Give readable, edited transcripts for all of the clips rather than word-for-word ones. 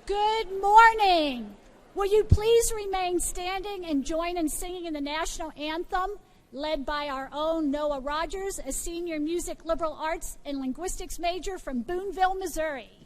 Good morning. Will you please remain standing and join in singing in the national anthem, led by our own Noah Rogers, a senior music liberal arts and linguistics major from Boonville, Missouri.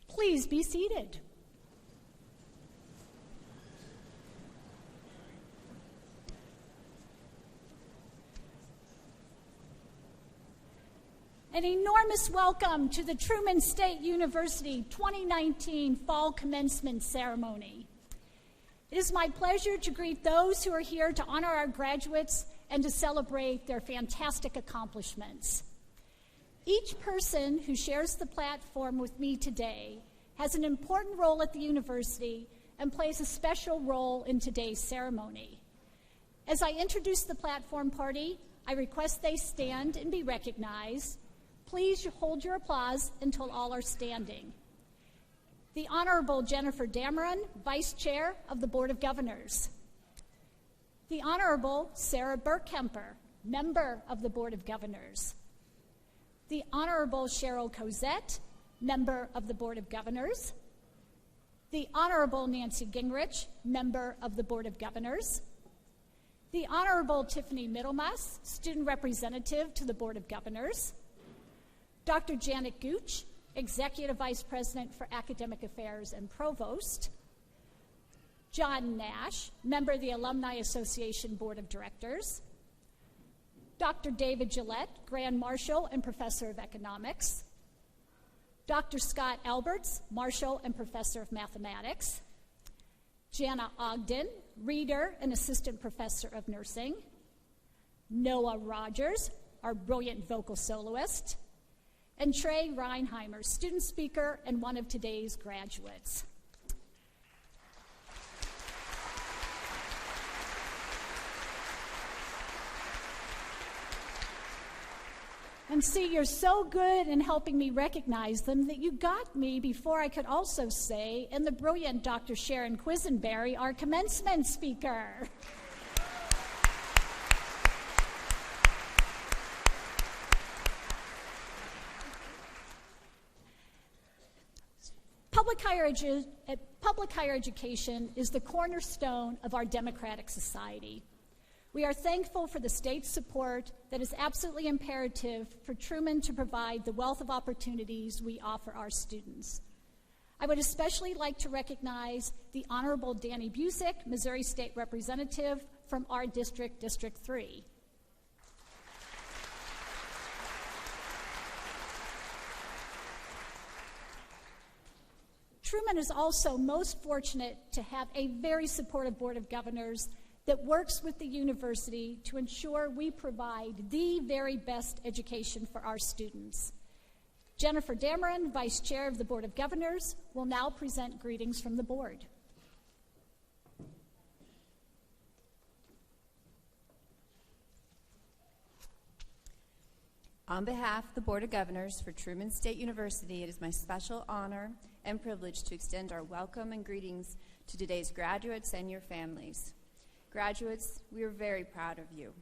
Please be seated. An enormous welcome to the Truman State University 2019 Fall Commencement Ceremony. It is my pleasure to greet those who are here to honor our graduates and to celebrate their fantastic accomplishments. Each person who shares the platform with me today has an important role at the university and plays a special role in today's ceremony. As I introduce the platform party, I request they stand and be recognized. Please hold your applause until all are standing. The Honorable Jennifer Dameron, Vice Chair of the Board of Governors. The Honorable Sarah Burkemper, Member of the Board of Governors. The Honorable Cheryl Cosette, Member of the Board of Governors. The Honorable Nancy Gingrich, Member of the Board of Governors. The Honorable Tiffany Middlemas, Student Representative to the Board of Governors. Dr. Janet Gooch, Executive Vice President for Academic Affairs and Provost. John Nash, Member of the Alumni Association Board of Directors. Dr. David Gillette, Grand Marshal and Professor of Economics. Dr. Scott Alberts, Marshal and Professor of Mathematics. Jana Ogden, Reader and Assistant Professor of Nursing. Noah Rogers, our brilliant vocal soloist. And Trey Reinheimer, student speaker and one of today's graduates. And see, you're so good in helping me recognize them that you got me before I could also say, and the brilliant Dr. Sharon Quisenberry, our commencement speaker. Public higher education is the cornerstone of our democratic society. We are thankful for the state's support that is absolutely imperative for Truman to provide the wealth of opportunities we offer our students. I would especially like to recognize the Honorable Danny Busick, Missouri State Representative from our district, District 3. Truman is also most fortunate to have a very supportive Board of Governors that works with the university to ensure we provide the very best education for our students. Jennifer Dameron, Vice Chair of the Board of Governors, will now present greetings from the board. On behalf of the Board of Governors for Truman State University, it is my special honor and privilege to extend our welcome and greetings to today's graduates and your families. Graduates, we are very proud of you.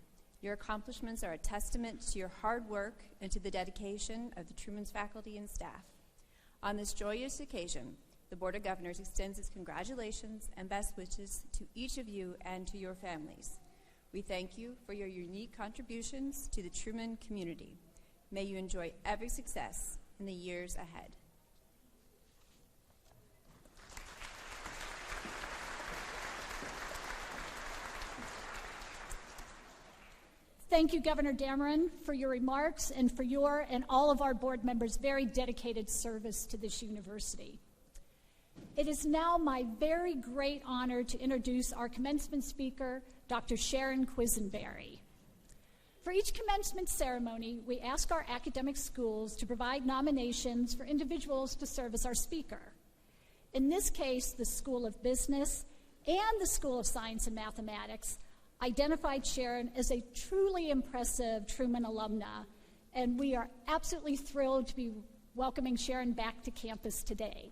Your accomplishments are a testament to your hard work and to the dedication of the Truman's faculty and staff. On this joyous occasion, the Board of Governors extends its congratulations and best wishes to each of you and to your families. We thank you for your unique contributions to the Truman community. May you enjoy every success in the years ahead. Thank you, Governor Dameron, for your remarks and for your and all of our board members' very dedicated service to this university. It is now my very great honor to introduce our commencement speaker, Dr. Sharon Quisenberry. For each commencement ceremony, we ask our academic schools to provide nominations for individuals to serve as our speaker. In this case, the School of Business and the School of Science and Mathematics identified Sharon as a truly impressive Truman alumna, and we are absolutely thrilled to be welcoming Sharon back to campus today.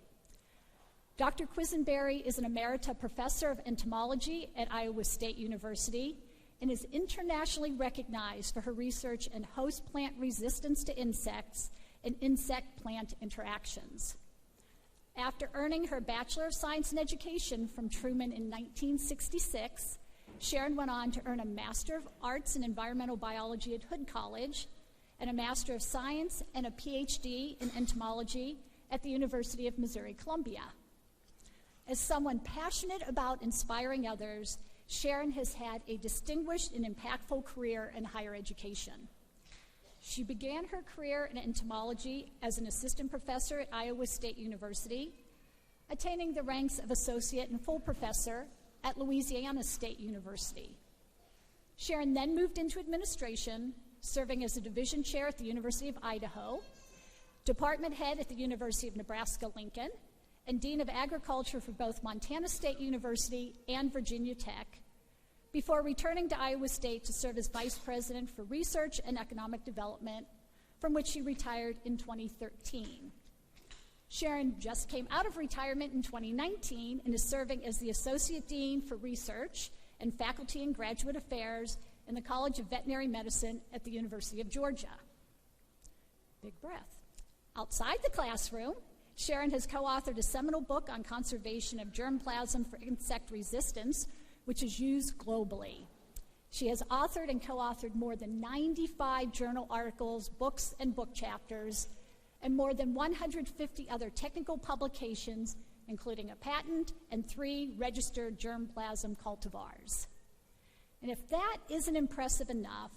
Dr. Quisenberry is an emerita professor of entomology at Iowa State University and is internationally recognized for her research in host plant resistance to insects and insect-plant interactions. After earning her Bachelor of Science in Education from Truman in 1966, Sharon went on to earn a Master of Arts in Environmental Biology at Hood College and a Master of Science and a PhD in Entomology at the University of Missouri-Columbia. As someone passionate about inspiring others, Sharon has had a distinguished and impactful career in higher education. She began her career in entomology as an assistant professor at Iowa State University, attaining the ranks of associate and full professor at Louisiana State University. Sharon then moved into administration, serving as a division chair at the University of Idaho, department head at the University of Nebraska-Lincoln, and Dean of Agriculture for both Montana State University and Virginia Tech, before returning to Iowa State to serve as Vice President for Research and Economic Development, from which she retired in 2013. Sharon just came out of retirement in 2019 and is serving as the Associate Dean for Research and Faculty and Graduate Affairs in the College of Veterinary Medicine at the University of Georgia. Big breath. Outside the classroom, Sharon has co-authored a seminal book on conservation of germplasm for insect resistance, which is used globally. She has authored and co-authored more than 95 journal articles, books, and book chapters, and more than 150 other technical publications, including a patent and 3 registered germplasm cultivars. And if that isn't impressive enough,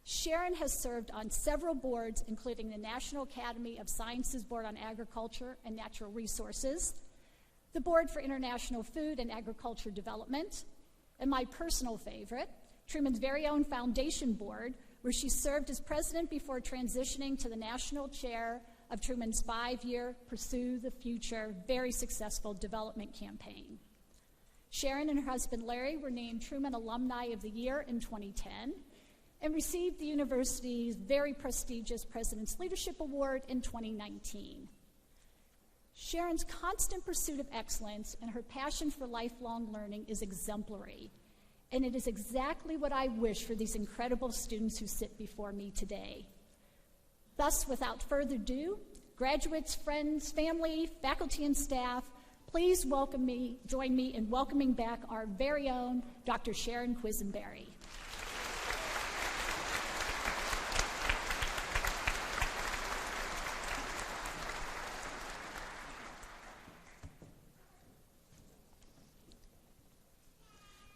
Sharon has served on several boards, including the National Academy of Sciences Board on Agriculture and Natural Resources, the Board for International Food and Agriculture Development, and my personal favorite, Truman's very own Foundation Board, where she served as president before transitioning to the national chair of Truman's 5-year Pursue the Future, very successful development campaign. Sharon and her husband Larry were named Truman Alumni of the Year in 2010 and received the university's very prestigious President's Leadership Award in 2019. Sharon's constant pursuit of excellence and her passion for lifelong learning is exemplary, and it is exactly what I wish for these incredible students who sit before me today. Thus, without further ado, graduates, friends, family, faculty, and staff, please join me in welcoming back our very own Dr. Sharon Quisenberry.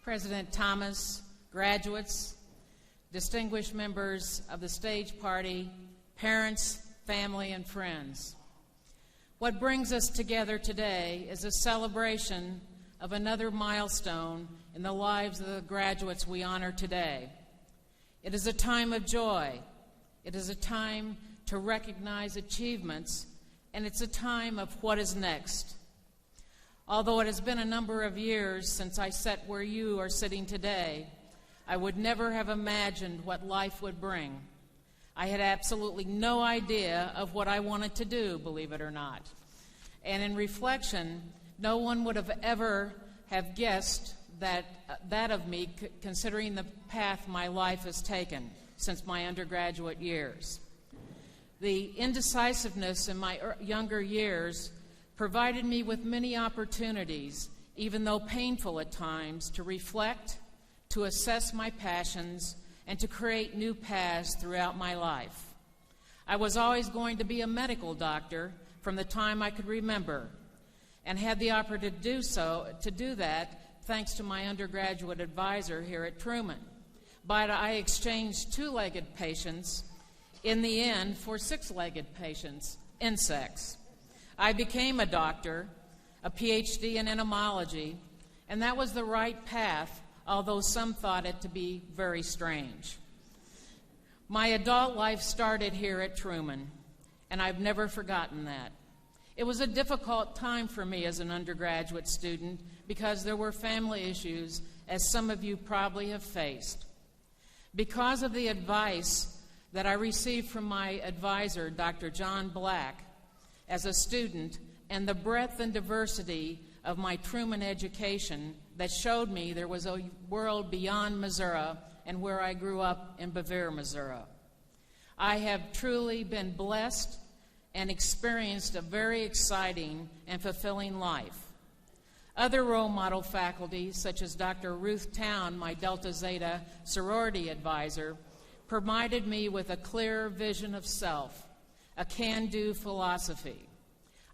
President Thomas, graduates, distinguished members of the stage party, parents, family, and friends. What brings us together today is a celebration of another milestone in the lives of the graduates we honor today. It is a time of joy. It is a time to recognize achievements, and it's a time of what is next. Although it has been a number of years since I sat where you are sitting today, I would never have imagined what life would bring. I had absolutely no idea of what I wanted to do, believe it or not. And in reflection, no one would have ever have guessed that of me, considering the path my life has taken since my undergraduate years. The indecisiveness in my younger years provided me with many opportunities, even though painful at times, to reflect, to assess my passions, and to create new paths throughout my life. I was always going to be a medical doctor from the time I could remember, and had the opportunity to do that thanks to my undergraduate advisor here at Truman. But I exchanged two-legged patients in the end for six-legged patients, insects. I became a doctor, a PhD in entomology, and that was the right path, although some thought it to be very strange. My adult life started here at Truman, and I've never forgotten that. It was a difficult time for me as an undergraduate student because there were family issues, as some of you probably have faced. Because of the advice that I received from my advisor, Dr. John Black, as a student, and the breadth and diversity of my Truman education that showed me there was a world beyond Missouri and where I grew up in Bevier, Missouri. I have truly been blessed and experienced a very exciting and fulfilling life. Other role model faculty, such as Dr. Ruth Town, my Delta Zeta sorority advisor, provided me with a clear vision of self, a can-do philosophy.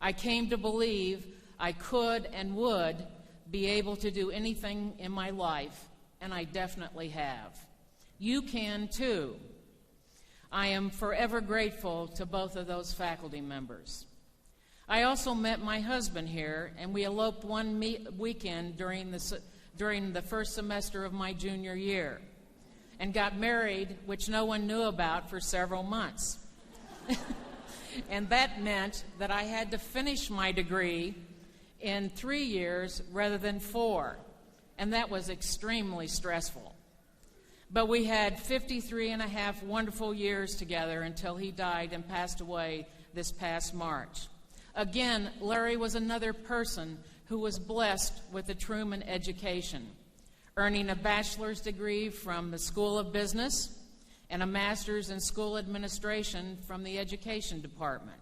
I came to believe I could and would be able to do anything in my life, and I definitely have. You can too. I am forever grateful to both of those faculty members. I also met my husband here, and we eloped one weekend during the first semester of my junior year, and got married, which no one knew about, for several months. And that meant that I had to finish my degree in 3 years rather than 4, and that was extremely stressful. But we had 53 and a half wonderful years together until he died and passed away this past March. Again, Larry was another person who was blessed with a Truman education, earning a bachelor's degree from the School of Business and a master's in school administration from the Education Department.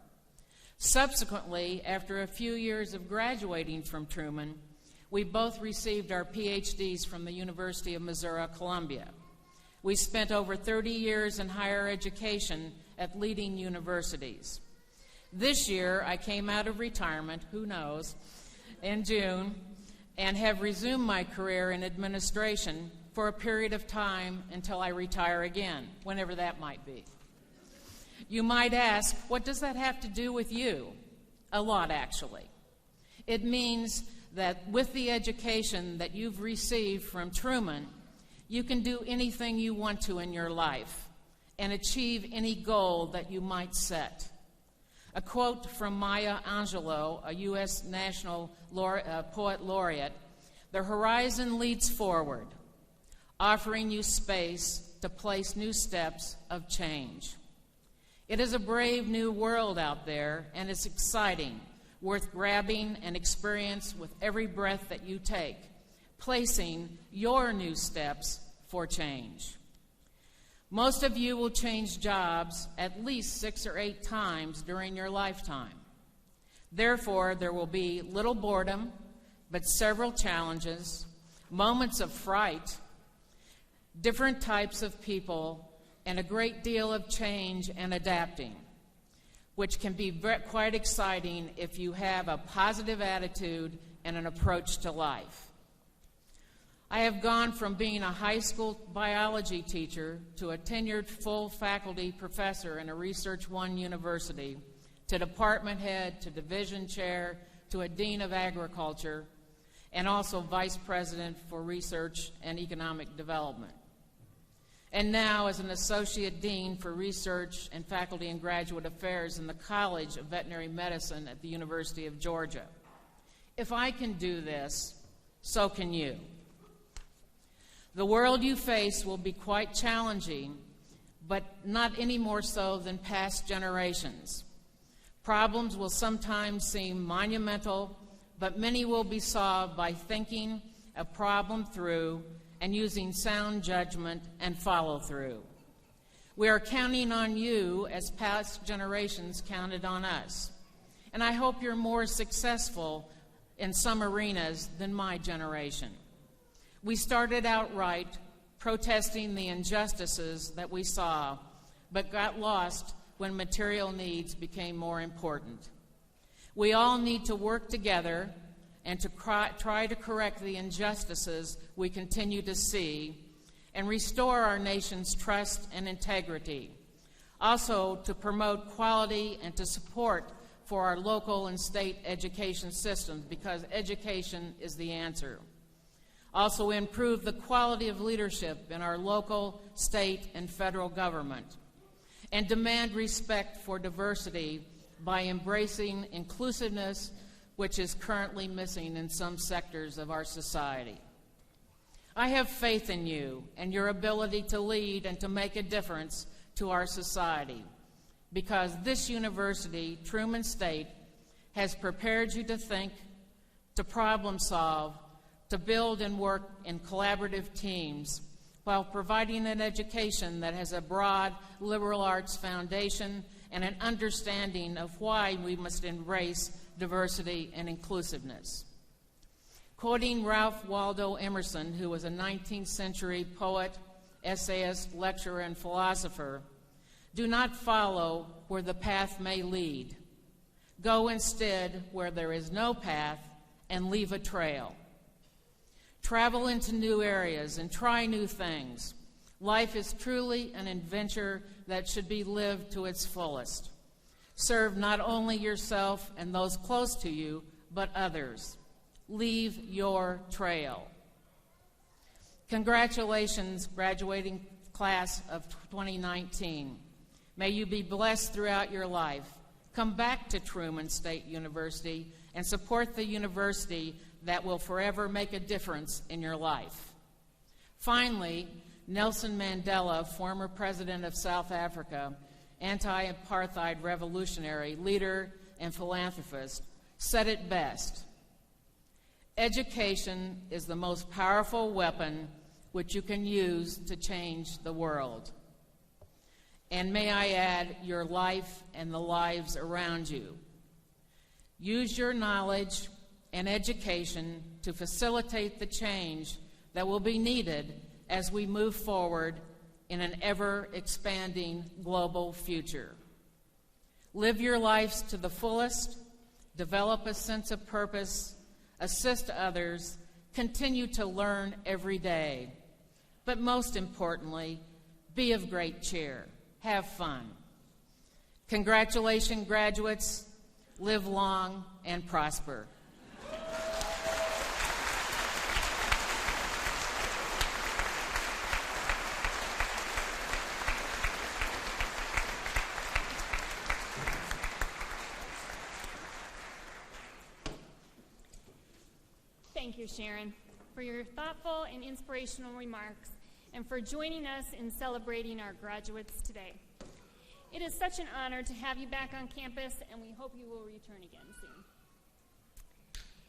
Subsequently, after a few years of graduating from Truman, we both received our PhDs from the University of Missouri-Columbia. We spent over 30 years in higher education at leading universities. This year, I came out of retirement, who knows, in June, and have resumed my career in administration for a period of time until I retire again, whenever that might be. You might ask, what does that have to do with you? A lot, actually. It means that with the education that you've received from Truman, you can do anything you want to in your life and achieve any goal that you might set. A quote from Maya Angelou, a U.S. National Poet Laureate, "The horizon leads forward, offering you space to place new steps of change." It is a brave new world out there, and it's exciting, worth grabbing and experience with every breath that you take, placing your new steps for change. Most of you will change jobs at least 6 or 8 times during your lifetime. Therefore, there will be little boredom, but several challenges, moments of fright, different types of people, and a great deal of change and adapting, which can be quite exciting if you have a positive attitude and an approach to life. I have gone from being a high school biology teacher to a tenured full faculty professor in a Research One university to department head, to division chair, to a dean of agriculture, and also vice president for research and economic development. And now as an associate dean for research and faculty and graduate affairs in the College of Veterinary Medicine at the University of Georgia. If I can do this, so can you. The world you face will be quite challenging, but not any more so than past generations. Problems will sometimes seem monumental, but many will be solved by thinking a problem through and using sound judgment and follow-through. We are counting on you as past generations counted on us, and I hope you're more successful in some arenas than my generation. We started out right, protesting the injustices that we saw, but got lost when material needs became more important. We all need to work together and to try to correct the injustices we continue to see and restore our nation's trust and integrity. Also, to promote quality and to support for our local and state education systems, because education is the answer. Also, improve the quality of leadership in our local, state, and federal government, and demand respect for diversity by embracing inclusiveness, which is currently missing in some sectors of our society. I have faith in you and your ability to lead and to make a difference to our society, because this university, Truman State, has prepared you to think, to problem solve, to build and work in collaborative teams, while providing an education that has a broad liberal arts foundation and an understanding of why we must embrace diversity and inclusiveness. Quoting Ralph Waldo Emerson, who was a 19th century poet, essayist, lecturer, and philosopher, "Do not follow where the path may lead. Go instead where there is no path and leave a trail. Travel into new areas and try new things. Life is truly an adventure that should be lived to its fullest. Serve not only yourself and those close to you, but others. Leave your trail." Congratulations, graduating class of 2019. May you be blessed throughout your life. Come back to Truman State University and support the university that will forever make a difference in your life. Finally, Nelson Mandela, former president of South Africa, anti-apartheid revolutionary, leader, and philanthropist, said it best: "Education is the most powerful weapon which you can use to change the world." And may I add, your life and the lives around you. Use your knowledge and education to facilitate the change that will be needed as we move forward in an ever-expanding global future. Live your lives to the fullest, develop a sense of purpose, assist others, continue to learn every day, but most importantly, be of great cheer. Have fun. Congratulations, graduates. Live long and prosper. Thank you, Sharon, for your thoughtful and inspirational remarks and for joining us in celebrating our graduates today. It is such an honor to have you back on campus, and we hope you will return again soon.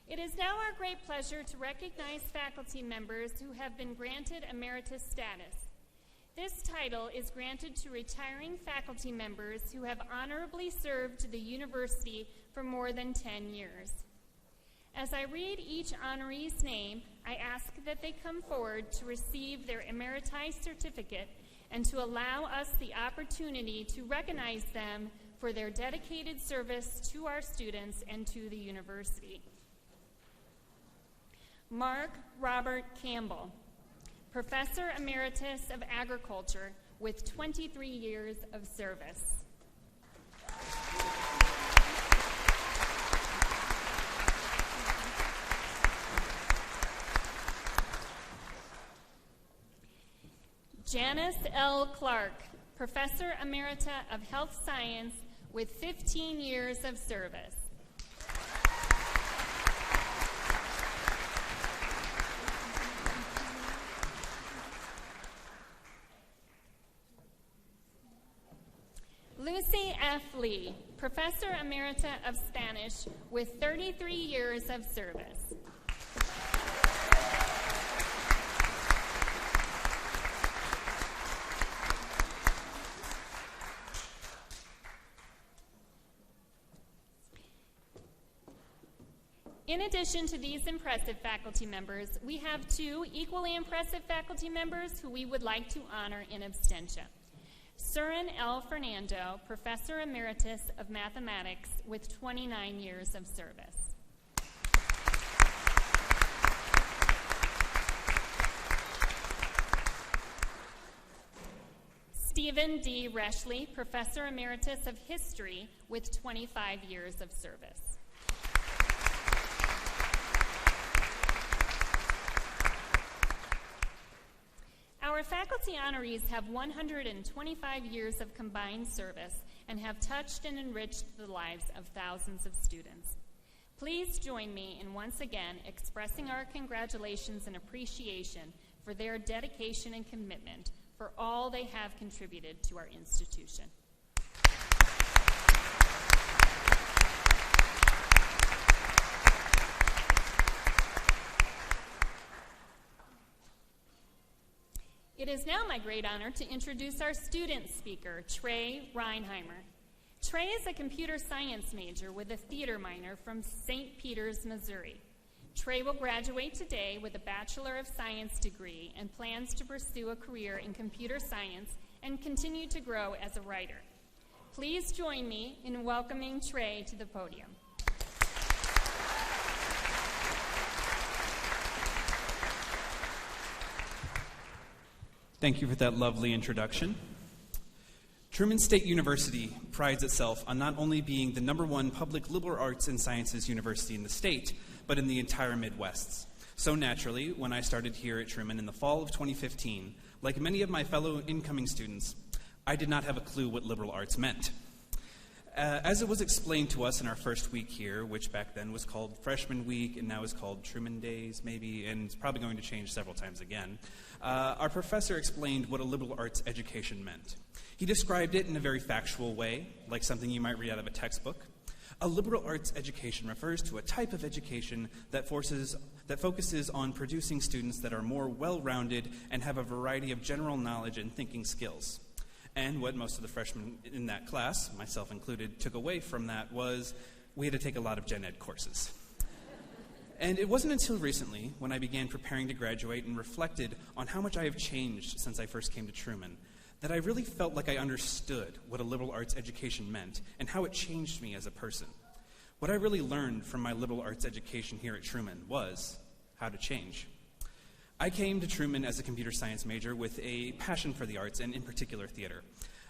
It is now our great pleasure to recognize faculty members who have been granted emeritus status. This title is granted to retiring faculty members who have honorably served the university for more than 10 years. As I read each honoree's name, I ask that they come forward to receive their emeriti certificate and to allow us the opportunity to recognize them for their dedicated service to our students and to the university. Mark Robert Campbell, Professor Emeritus of Agriculture with 23 years of service. Janice L. Clark, Professor Emerita of Health Science with 15 years of service. Lucy F. Lee, Professor Emerita of Spanish with 33 years of service. In addition to these impressive faculty members, we have two equally impressive faculty members who we would like to honor in absentia. Surin L. Fernando, Professor Emeritus of Mathematics with 29 years of service. Stephen D. Reshley, Professor Emeritus of History with 25 years of service. Our faculty honorees have 125 years of combined service and have touched and enriched the lives of thousands of students. Please join me in once again expressing our congratulations and appreciation for their dedication and commitment for all they have contributed to our institution. It is now my great honor to introduce our student speaker, Trey Reinheimer. Trey is a computer science major with a theater minor from St. Peters, Missouri. Trey will graduate today with a Bachelor of Science degree and plans to pursue a career in computer science and continue to grow as a writer. Please join me in welcoming Trey to the podium. Thank you for that lovely introduction. Truman State University prides itself on not only being the #1 public liberal arts and sciences university in the state, but in the entire Midwest. So naturally, when I started here at Truman in the fall of 2015, like many of my fellow incoming students, I did not have a clue what liberal arts meant. As it was explained to us in our first week here, which back then was called Freshman Week and now is called Truman Days, maybe, and it's probably going to change several times again, our professor explained what a liberal arts education meant. He described it in a very factual way, like something you might read out of a textbook. A liberal arts education refers to a type of education that focuses on producing students that are more well-rounded and have a variety of general knowledge and thinking skills. And what most of the freshmen in that class, myself included, took away from that was we had to take a lot of gen ed courses. And it wasn't until recently, when I began preparing to graduate and reflected on how much I have changed since I first came to Truman, that I really felt like I understood what a liberal arts education meant and how it changed me as a person. What I really learned from my liberal arts education here at Truman was how to change. I came to Truman as a computer science major with a passion for the arts, and in particular theater.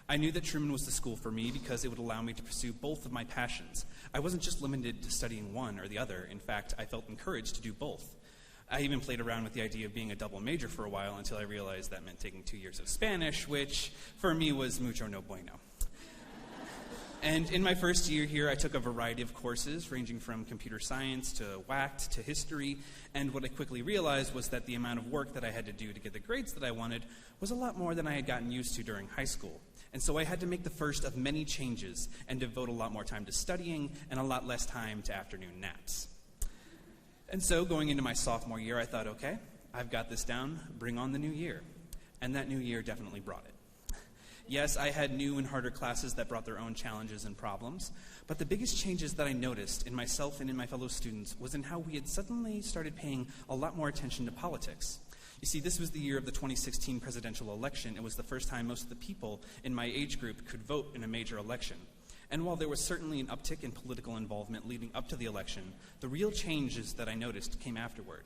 I knew that Truman was the school for me because it would allow me to pursue both of my passions. I wasn't just limited to studying one or the other. In fact, I felt encouraged to do both. I even played around with the idea of being a double major for a while until I realized that meant taking 2 years of Spanish, which for me was mucho no bueno. And in my first year here, I took a variety of courses ranging from computer science to WACT to history, and what I quickly realized was that the amount of work that I had to do to get the grades that I wanted was a lot more than I had gotten used to during high school. And so I had to make the first of many changes and devote a lot more time to studying and a lot less time to afternoon naps. And so going into my sophomore year, I thought, okay, I've got this down, bring on the new year. And that new year definitely brought it. Yes, I had new and harder classes that brought their own challenges and problems, but the biggest changes that I noticed in myself and in my fellow students was in how we had suddenly started paying a lot more attention to politics. You see, this was the year of the 2016 presidential election. It was the first time most of the people in my age group could vote in a major election. And while there was certainly an uptick in political involvement leading up to the election, the real changes that I noticed came afterward.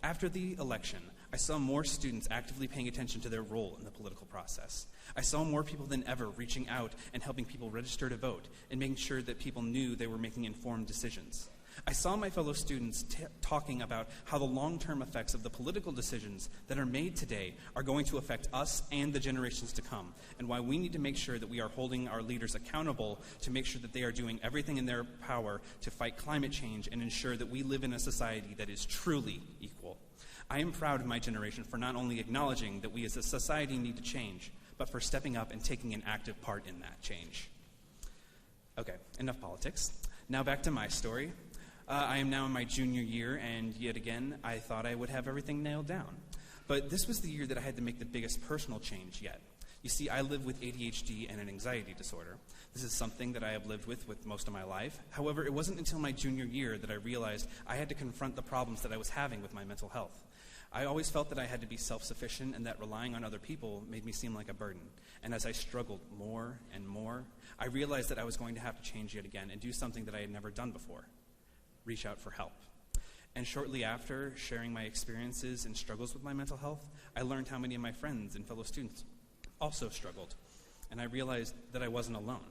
After the election, I saw more students actively paying attention to their role in the political process. I saw more people than ever reaching out and helping people register to vote and making sure that people knew they were making informed decisions. I saw my fellow students talking about how the long-term effects of the political decisions that are made today are going to affect us and the generations to come, and why we need to make sure that we are holding our leaders accountable to make sure that they are doing everything in their power to fight climate change and ensure that we live in a society that is truly equal. I am proud of my generation for not only acknowledging that we as a society need to change, but for stepping up and taking an active part in that change. Okay, enough politics. Now back to my story. I am now in my junior year, and yet again, I thought I would have everything nailed down. But this was the year that I had to make the biggest personal change yet. You see, I live with ADHD and an anxiety disorder. This is something that I have lived with most of my life. However, it wasn't until my junior year that I realized I had to confront the problems that I was having with my mental health. I always felt that I had to be self-sufficient and that relying on other people made me seem like a burden. And as I struggled more and more, I realized that I was going to have to change yet again and do something that I had never done before: reach out for help. And shortly after sharing my experiences and struggles with my mental health, I learned how many of my friends and fellow students also struggled, and I realized that I wasn't alone.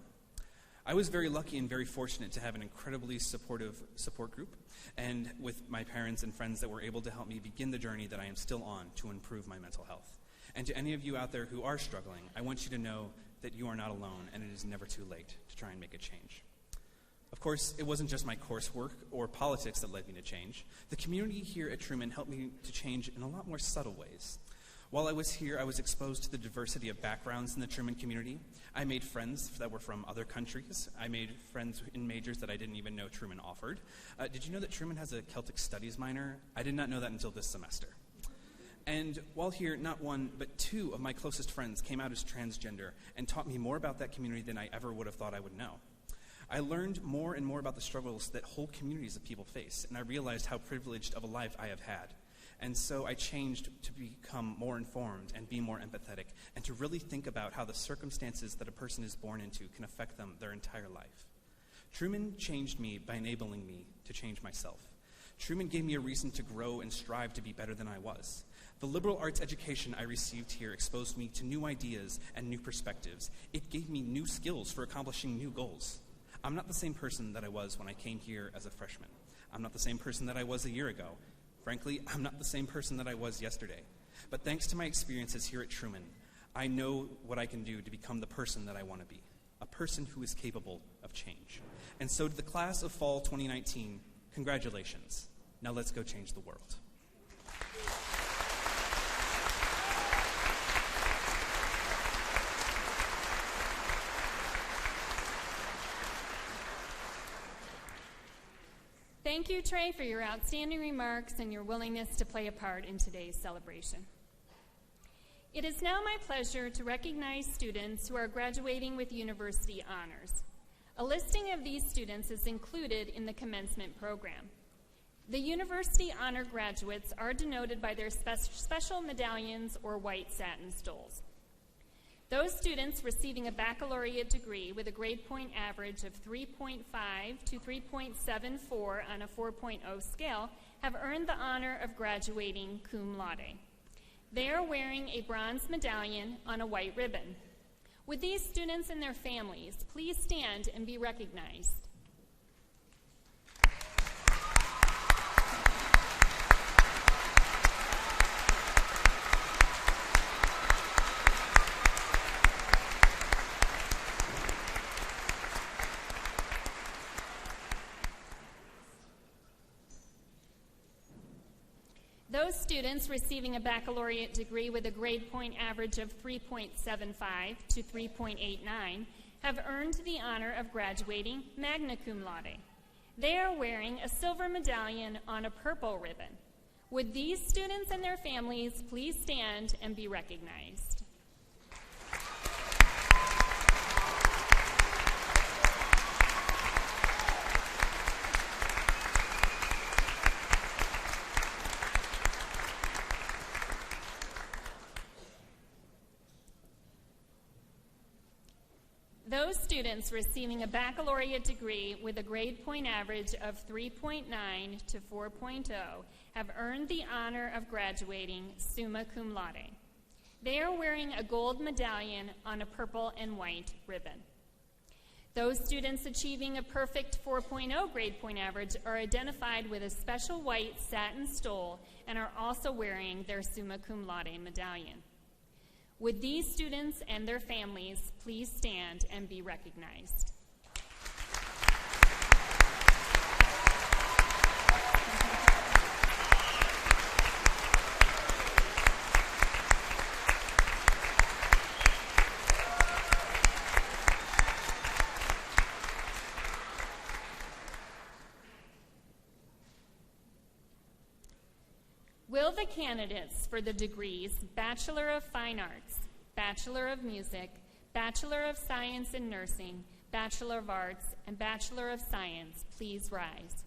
I was very lucky and very fortunate to have an incredibly supportive support group, and with my parents and friends that were able to help me begin the journey that I am still on to improve my mental health. And to any of you out there who are struggling, I want you to know that you are not alone, and it is never too late to try and make a change. Of course, it wasn't just my coursework or politics that led me to change. The community here at Truman helped me to change in a lot more subtle ways. While I was here, I was exposed to the diversity of backgrounds in the Truman community. I made friends that were from other countries. I made friends in majors that I didn't even know Truman offered. Did you know that Truman has a Celtic Studies minor? I did not know that until this semester. And while here, not one, but two of my closest friends came out as transgender and taught me more about that community than I ever would have thought I would know. I learned more and more about the struggles that whole communities of people face, and I realized how privileged of a life I have had. And so I changed to become more informed and be more empathetic, and to really think about how the circumstances that a person is born into can affect them their entire life. Truman changed me by enabling me to change myself. Truman gave me a reason to grow and strive to be better than I was. The liberal arts education I received here exposed me to new ideas and new perspectives. It gave me new skills for accomplishing new goals. I'm not the same person that I was when I came here as a freshman. I'm not the same person that I was a year ago. Frankly, I'm not the same person that I was yesterday. But thanks to my experiences here at Truman, I know what I can do to become the person that I want to be, a person who is capable of change. And so to the class of fall 2019, congratulations. Now let's go change the world. Thank you, Trey, for your outstanding remarks and your willingness to play a part in today's celebration. It is now my pleasure to recognize students who are graduating with university honors. A listing of these students is included in the commencement program. The university honor graduates are denoted by their special medallions or white satin stoles. Those students receiving a baccalaureate degree with a grade point average of 3.5 to 3.74 on a 4.0 scale have earned the honor of graduating cum laude. They are wearing a bronze medallion on a white ribbon. Would these students and their families please stand and be recognized? Those students receiving a baccalaureate degree with a grade point average of 3.75 to 3.89 have earned the honor of graduating magna cum laude. They are wearing a silver medallion on a purple ribbon. Would these students and their families please stand and be recognized? Those students receiving a baccalaureate degree with a grade point average of 3.9 to 4.0 have earned the honor of graduating summa cum laude. They are wearing a gold medallion on a purple and white ribbon. Those students achieving a perfect 4.0 grade point average are identified with a special white satin stole and are also wearing their summa cum laude medallion. Would these students and their families please stand and be recognized? Will the candidates for the degrees Bachelor of Fine Arts, Bachelor of Music, Bachelor of Science in Nursing, Bachelor of Arts, and Bachelor of Science please rise?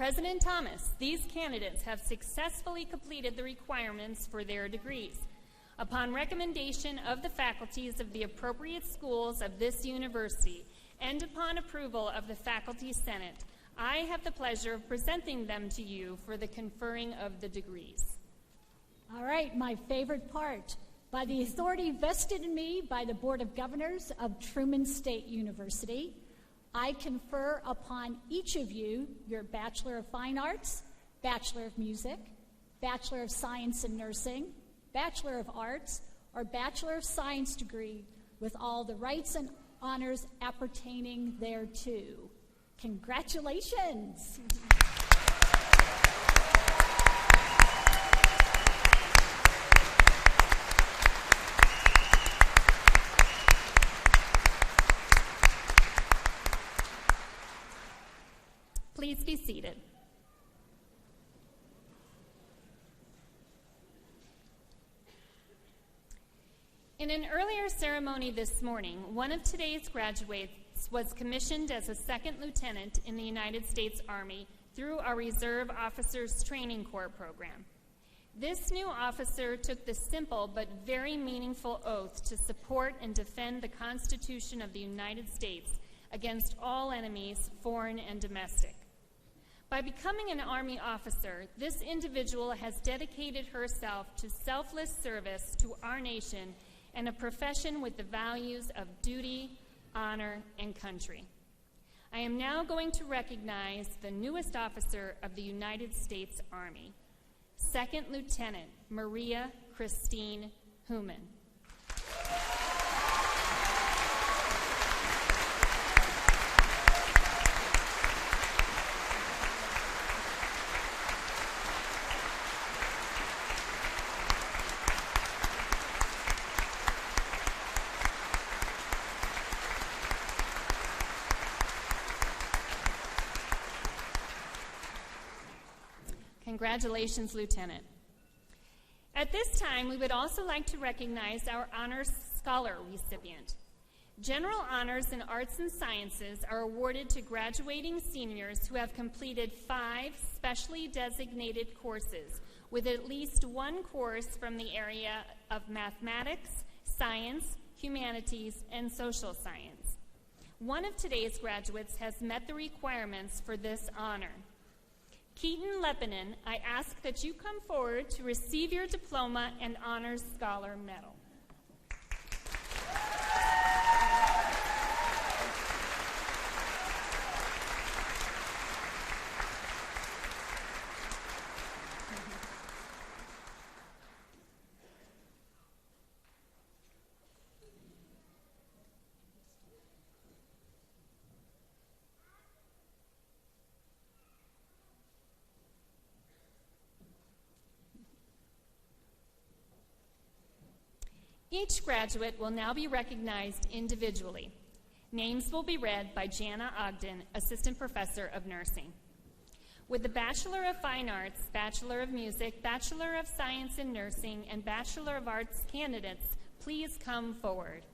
President Thomas, these candidates have successfully completed the requirements for their degrees. Upon recommendation of the faculties of the appropriate schools of this university and upon approval of the Faculty Senate, I have the pleasure of presenting them to you for the conferring of the degrees. All right, my favorite part. By the authority vested in me by the Board of Governors of Truman State University, I confer upon each of you your Bachelor of Fine Arts, Bachelor of Music, Bachelor of Science in Nursing, Bachelor of Arts, or Bachelor of Science degree with all the rights and honors appertaining thereto. Congratulations! Please be seated. In an earlier ceremony this morning, one of today's graduates was commissioned as a second lieutenant in the United States Army through our Reserve Officers Training Corps program. This new officer took the simple but very meaningful oath to support and defend the Constitution of the United States against all enemies, foreign and domestic. By becoming an Army officer, this individual has dedicated herself to selfless service to our nation and a profession with the values of duty, honor, and country. I am now going to recognize the newest officer of the United States Army, Second Lieutenant Maria Christine Human. Congratulations, Lieutenant. At this time, we would also like to recognize our Honors Scholar recipient. General honors in arts and sciences are awarded to graduating seniors who have completed 5 specially designated courses with at least one course from the area of mathematics, science, humanities, and social science. One of today's graduates has met the requirements for this honor. Keaton Lepinen, I ask that you come forward to receive your diploma and Honors Scholar Medal. Each graduate will now be recognized individually. Names will be read by Jana Ogden, Assistant Professor of Nursing. With the Bachelor of Fine Arts, Bachelor of Music, Bachelor of Science in Nursing, and Bachelor of Arts candidates, please come forward.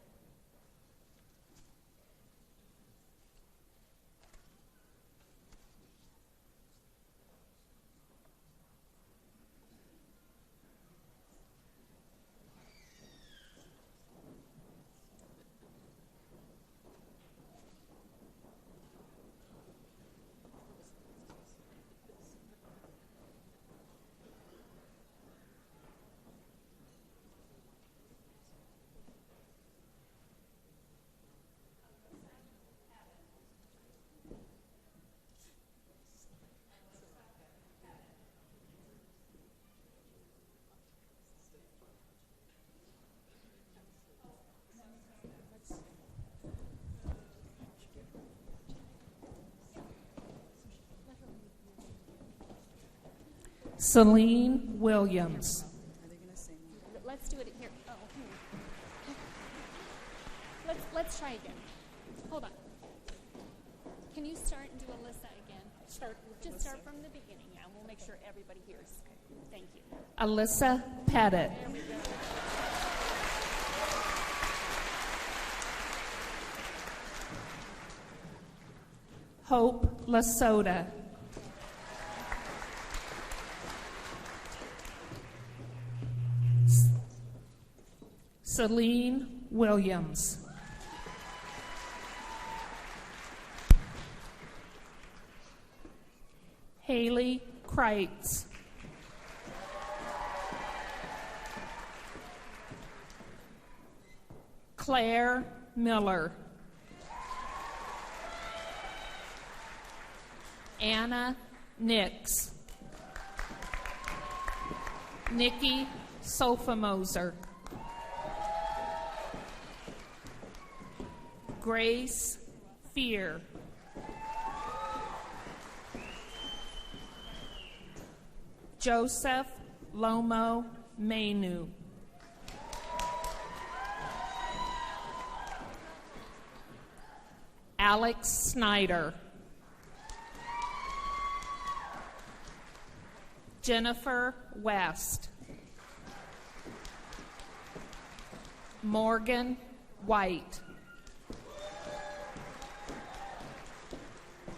Celine Williams. Let's do it here. Oh, let's try again. Hold on. Can you start and do Alyssa again? Start from the beginning. Yeah, we'll make sure everybody hears. Thank you. Alyssa Pettit. There we go. Hope Lasota. Celine Williams. Haley Kreitz. Claire Miller. Anna Nix. Nikki Sofamoser. Grace Fear. Joseph Lomo Mainu. Alex Snyder. Jennifer West. Morgan White.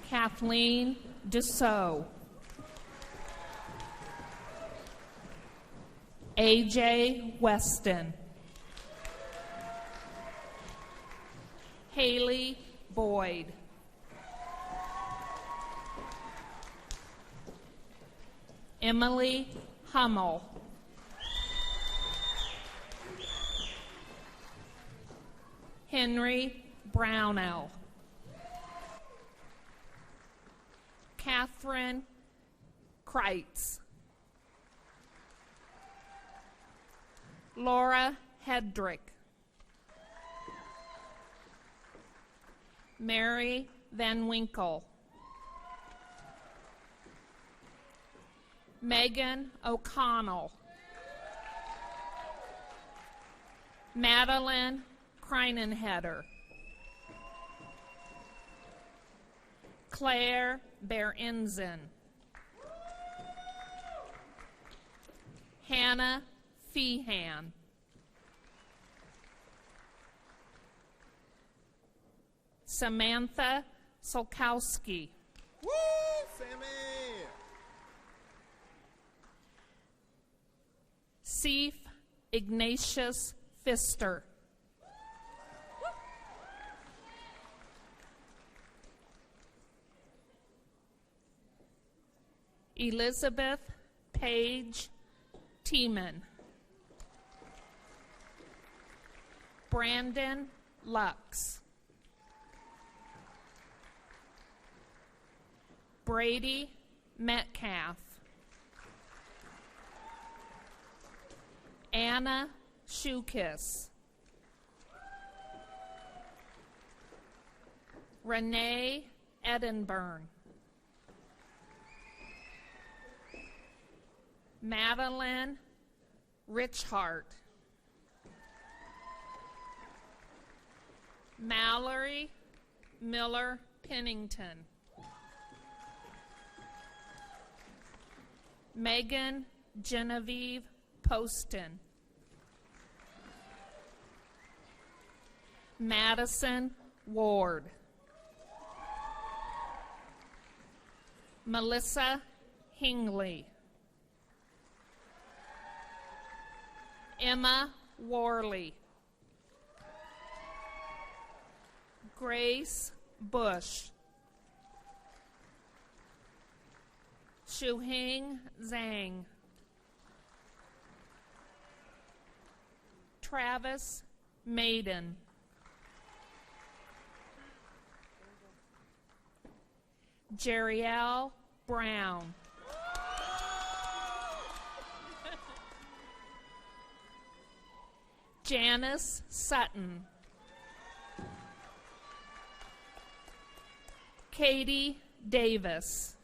Kathleen Dussault. AJ Weston. Haley Boyd. Emily Hummel. Henry Brownell. Catherine Kreitz. Laura Hedrick. Mary Van Winkle. Megan O'Connell. Madeline Kreinenheder. Claire Berenzen. Hannah Feehan. Samantha Solkowski. Woo, Sammy! Seif Ignatius Pfister. Elizabeth Page Tiemann. Brandon Lux. Brady Metcalf. Anna Shoekiss. Renee Edinburn. Madeline Richhart. Mallory Miller Pennington. Megan Genevieve Poston. Madison Ward. Melissa Hingley. Emma Worley. Grace Bush. Shuhing Zhang. Travis Maiden. Jeriel Brown. Janice Sutton. Katie Davis.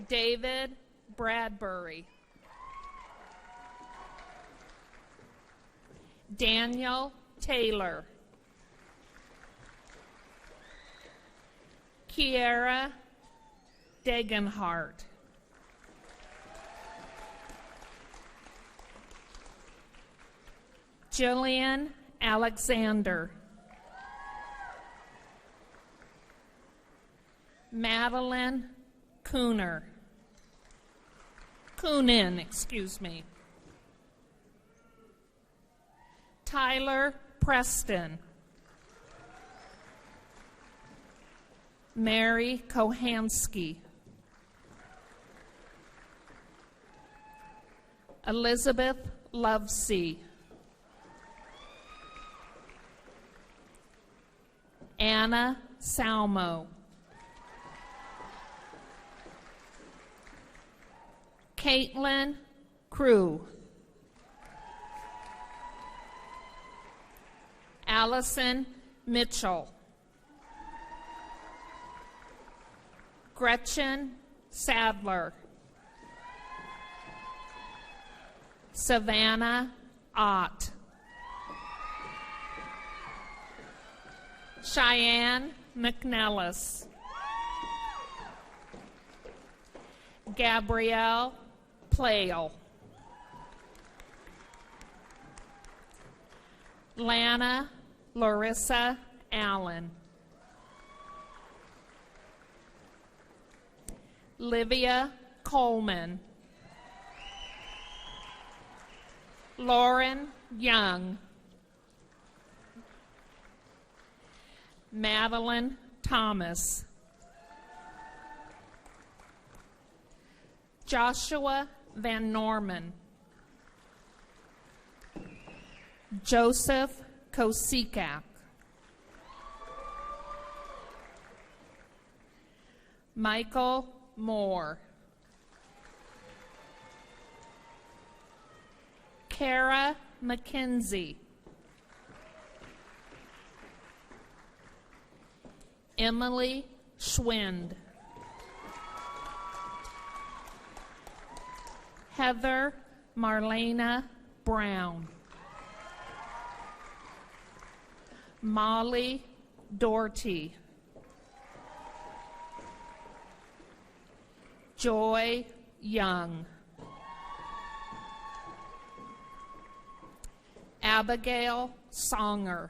David Bradbury. Daniel Taylor. Kiera Degenhart. Jillian Alexander. Madeline Coonin, excuse me. Tyler Preston. Mary Kohansky. Elizabeth Lovesey. Anna Salmo. Caitlin Crew. Allison Mitchell. Gretchen Sadler. Savannah Ott. Cheyenne McNellis. Gabrielle Plale. Lana Larissa Allen. Livia Coleman. Lauren Young. Madeline Thomas. Joshua Van Norman. Joseph Kosikak. Michael Moore. Kara McKenzie. Emily Schwind. Heather Marlena Brown. Molly Doherty. Joy Young. Abigail Songer.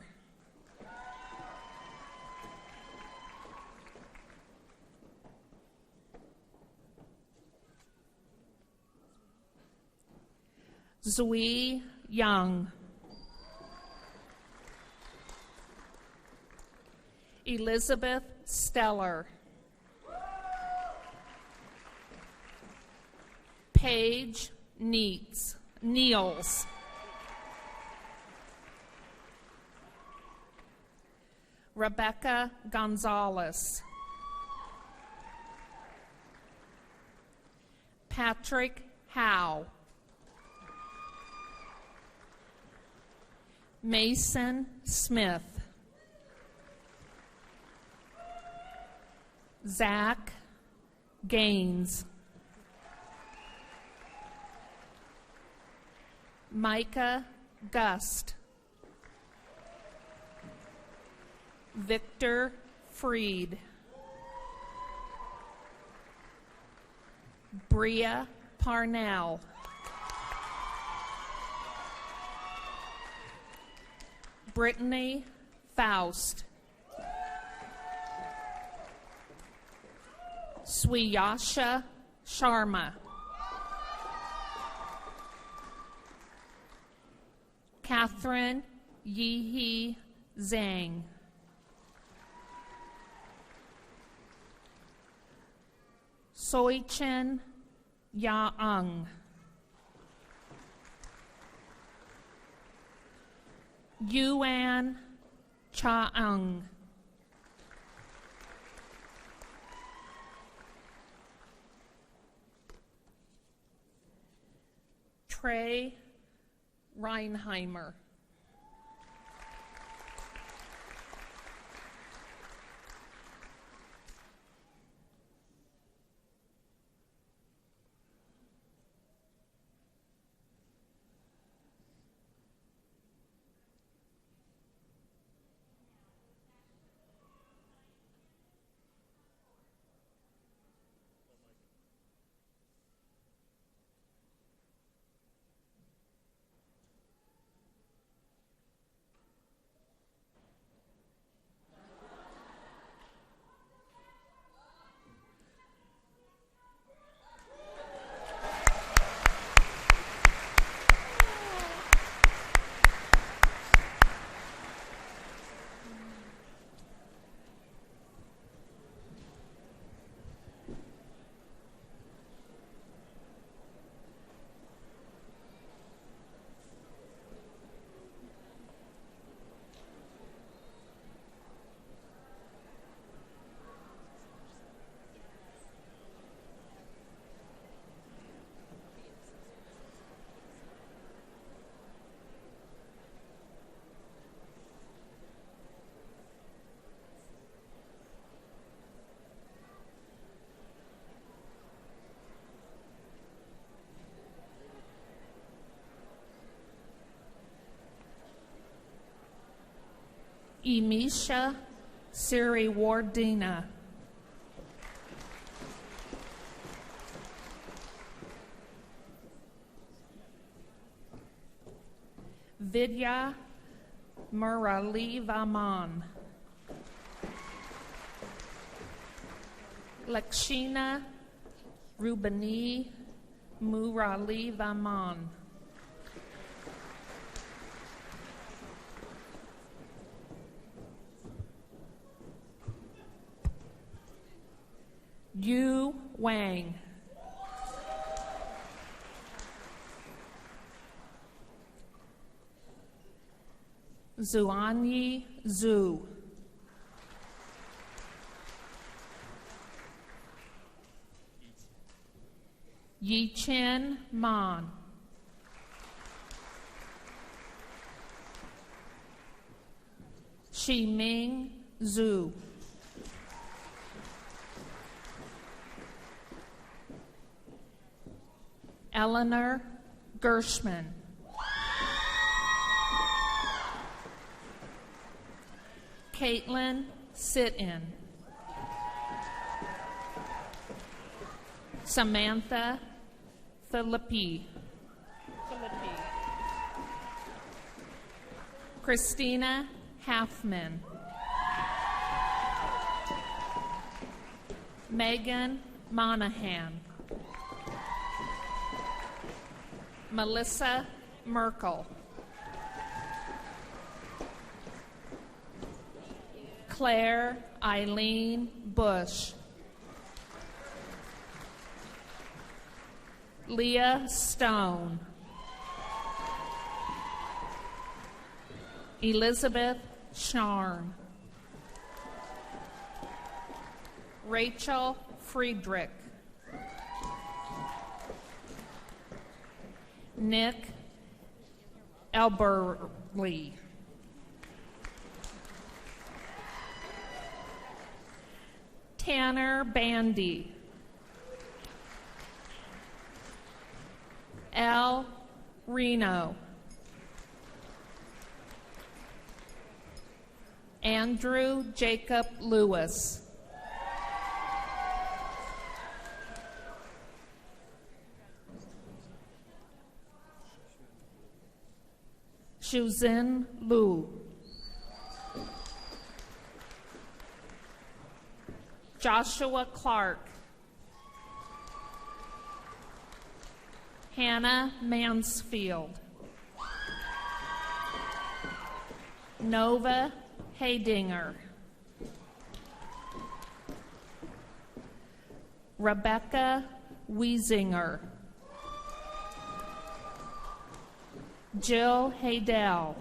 Zui Young. Elizabeth Steller. Paige Niels. Rebecca Gonzalez. Patrick Howe. Mason Smith. Zach Gaines. Micah Gust. Victor Freed. Bria Parnell. Brittany Faust. Swiyasha Sharma. Catherine Yihi Zhang. Soichen Yaung. Yuan Chaung. Trey Reinheimer. Emisha Siriwardena. Vidya Muralivaman. Lakshina Rubani Muralivaman. Yu Wang. Zuanyi Zhu. Yichen Man. Shiming Zhu. Eleanor Gershman. Caitlin Sit-In. Samantha Philippi. Christina Halfman. Megan Monahan. Melissa Merkel. Claire Eileen Bush. Leah Stone. Elizabeth Scharn. Rachel Friedrich. Nick Elberly. Tanner Bandy. Al Reno. Andrew Jacob Lewis. Shuzin Lu. Joshua Clark. Hannah Mansfield. Nova Haydinger. Rebecca Wiesinger. Jill Haydell.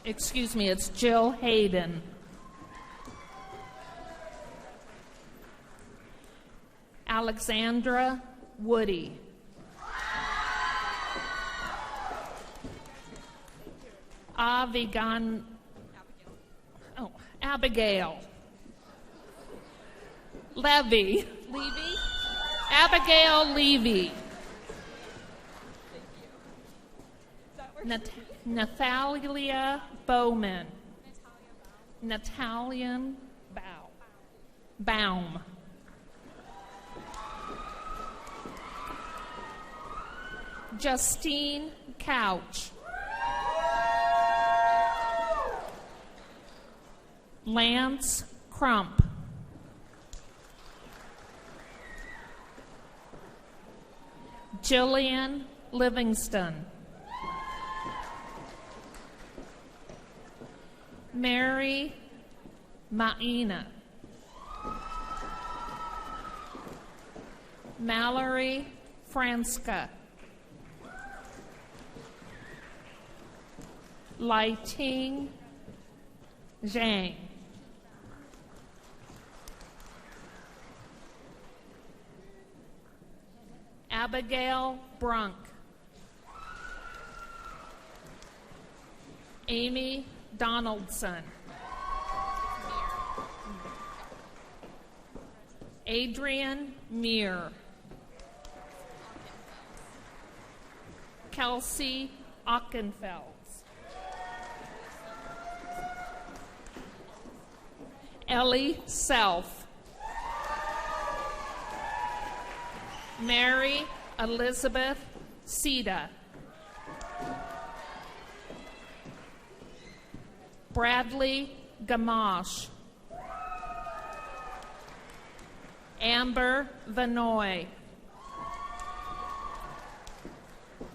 Excuse me, it's Jill Hayden. Alexandra Woody. Abigail. Levy. Abigail Levy. Natalia Bowman. Natalian Baum. Justine Couch. Lance Crump. Jillian Livingston. Mary Maina. Mallory Franska. Lai Ting Zhang. Abigail Brunk. Amy Donaldson. Adrian Meir. Kelsey Ockenfeld. Ellie Self. Mary Elizabeth Sita. Bradley Gamache. Amber Vanoy.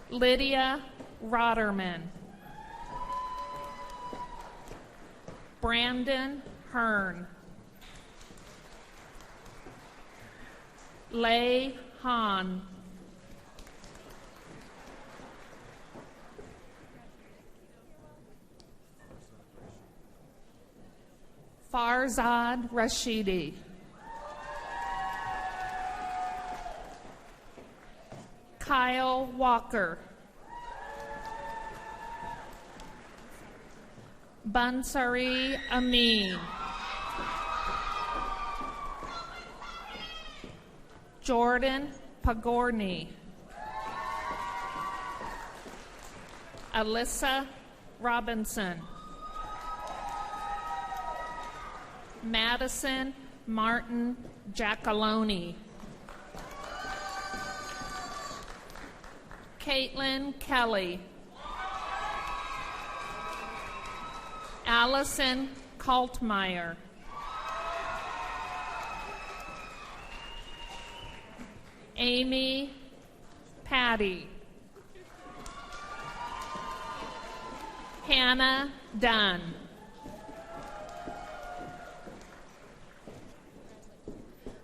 Lydia Rotterman. Brandon Hearn. Lei Han. Farzad Rashidi. Kyle Walker. Bansari Amin. Jordan Pagorni. Alyssa Robinson. Madison Martin Giacalone. Caitlin Kelly. Allison Kaltmeyer. Amy Patty. Hannah Dunn.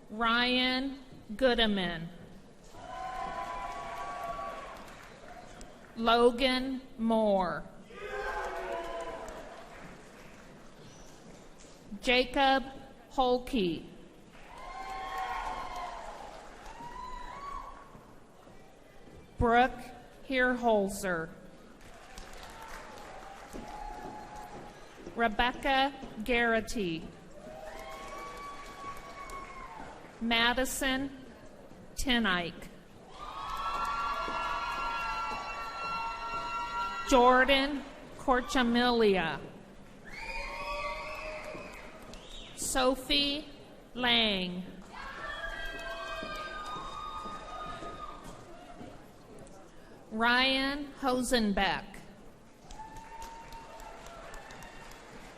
Ryan Goodeman. Logan Moore. Jacob Holke. Brooke Heerholzer. Rebecca Garrity. Madison Tenike. Jordan Corchamilia. Sophie Lang. Ryan Hosenbeck.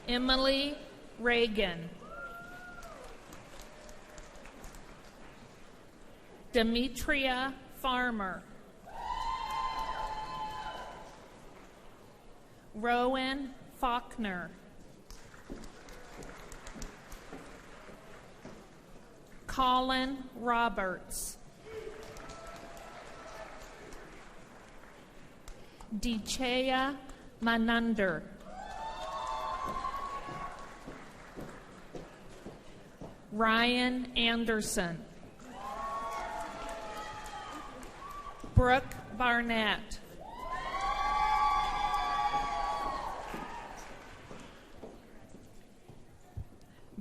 Emily Reagan. Demetria Farmer. Rowan Faulkner. Colin Roberts. Dichea Manunder. Ryan Anderson. Brooke Barnett.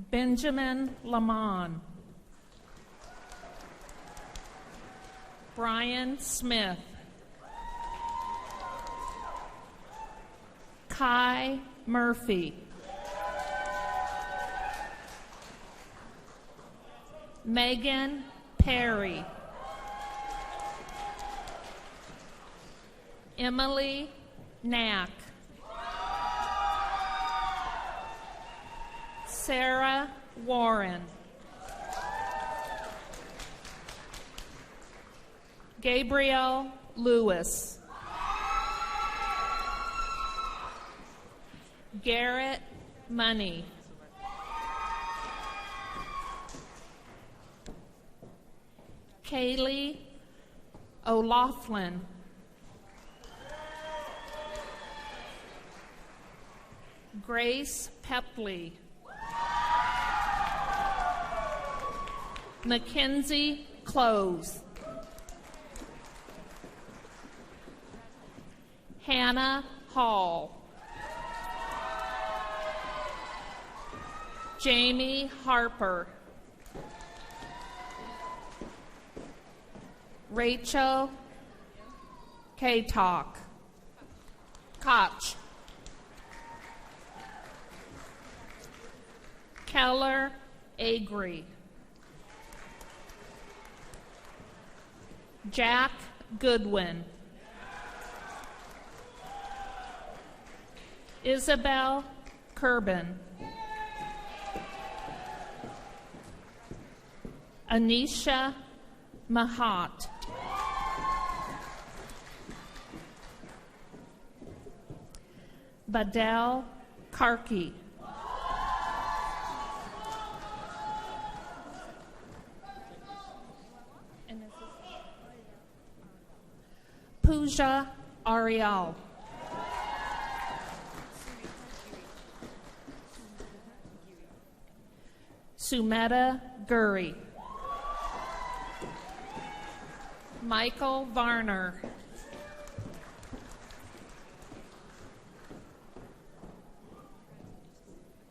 Benjamin Lamont. Brian Smith. Kai Murphy. Megan Perry. Emily Knack. Sarah Warren. Gabriel Lewis. Garrett Money. Kaylee O'Laughlin. Grace Pepley. Mackenzie Close. Hannah Hall. Jamie Harper. Rachel K-Talk. Koch. Keller Agri. Jack Goodwin. Isabel Kerbin. Anisha Mahat. Badal Karki. Pooja Arial. Sumeta Guri. Michael Varner.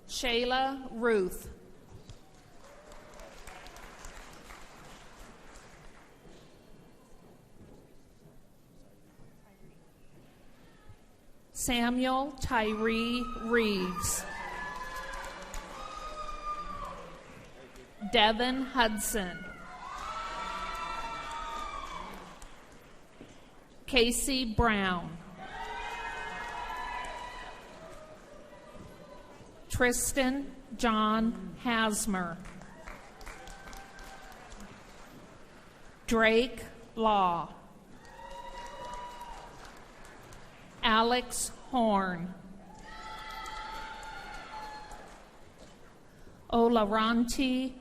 Shayla Ruth. Samuel Tyree Reeves. Devin Hudson. Casey Brown. Tristan John Hasmer. Drake Law. Alex Horn. Olaranti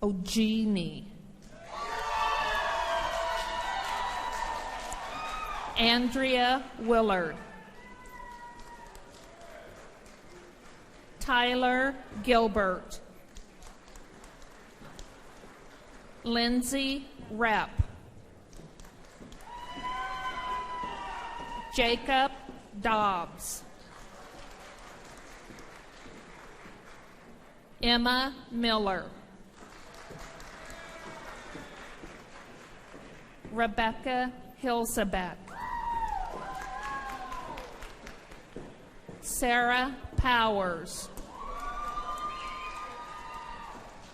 Ogini. Andrea Willard. Tyler Gilbert. Lindsay Repp. Jacob Dobbs. Emma Miller. Rebecca Hilsebeck. Sarah Powers.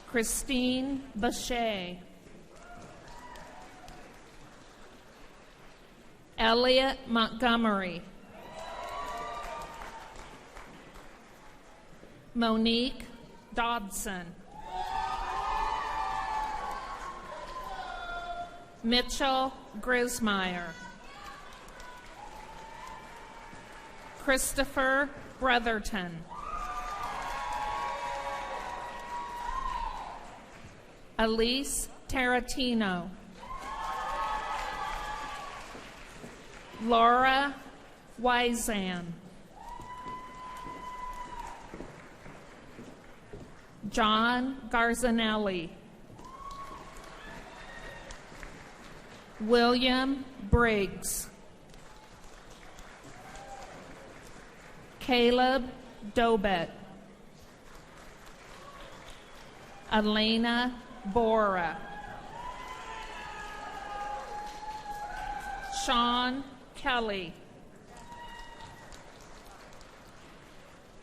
Christine Bachet. Elliot Montgomery. Monique Dodson. Mitchell Grismeyer. Christopher Brotherton. Elise Taratino. Laura Wizan. John Garzanelli. William Briggs. Caleb Dobet. Elena Bora. Sean Kelly.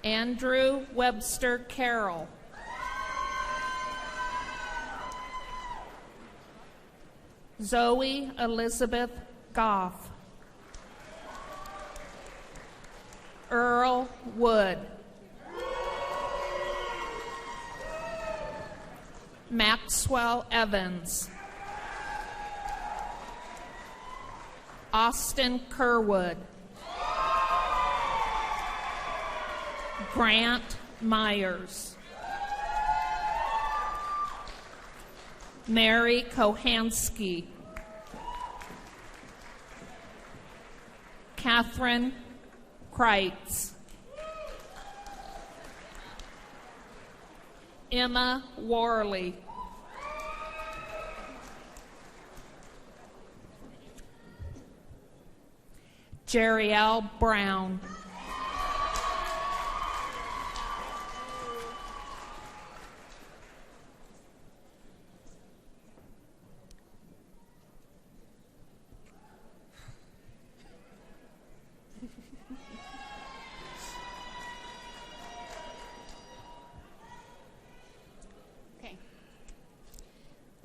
Andrew Webster Carroll. Zoe Elizabeth Goff. Earl Wood. Maxwell Evans. Austin Kerwood. Grant Myers. Mary Kohansky. Catherine Kreitz. Emma Worley. Jeriel Brown.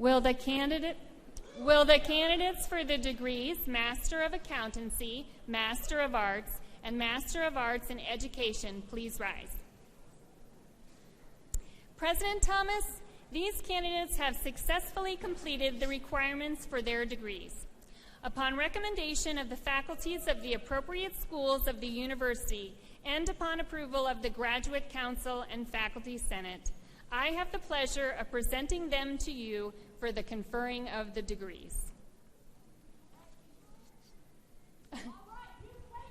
Will the candidates for the degrees Master of Accountancy, Master of Arts, and Master of Arts in Education please rise? President Thomas, these candidates have successfully completed the requirements for their degrees. Upon recommendation of the faculties of the appropriate schools of the university and upon approval of the Graduate Council and Faculty Senate, I have the pleasure of presenting them to you for the conferring of the degrees.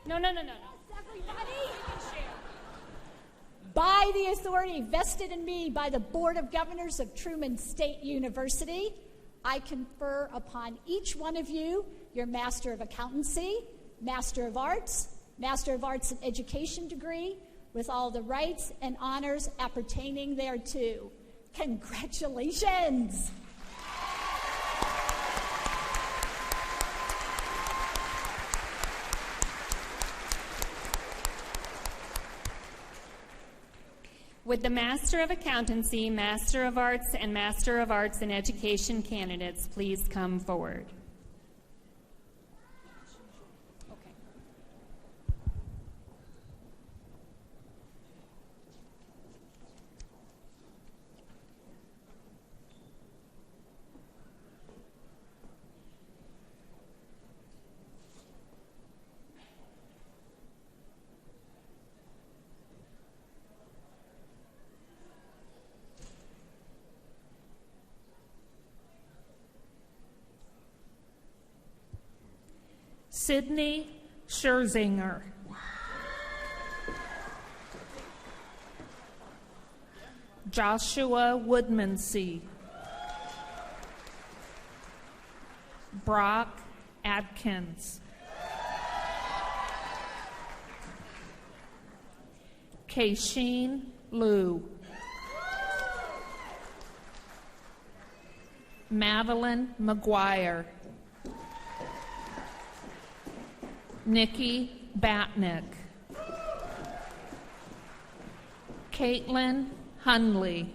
No. Everybody, by the authority vested in me by the Board of Governors of Truman State University, I confer upon each one of you your Master of Accountancy, Master of Arts in Education degree, with all the rights and honors appertaining thereto. Congratulations! Would the Master of Accountancy, Master of Arts, and Master of Arts in Education candidates please come forward? Okay. Sydney Scherzinger. Joshua Woodmansee. Brock Adkins. Kaisheen Liu. Madeline McGuire. Nikki Batnick. Caitlin Hunley.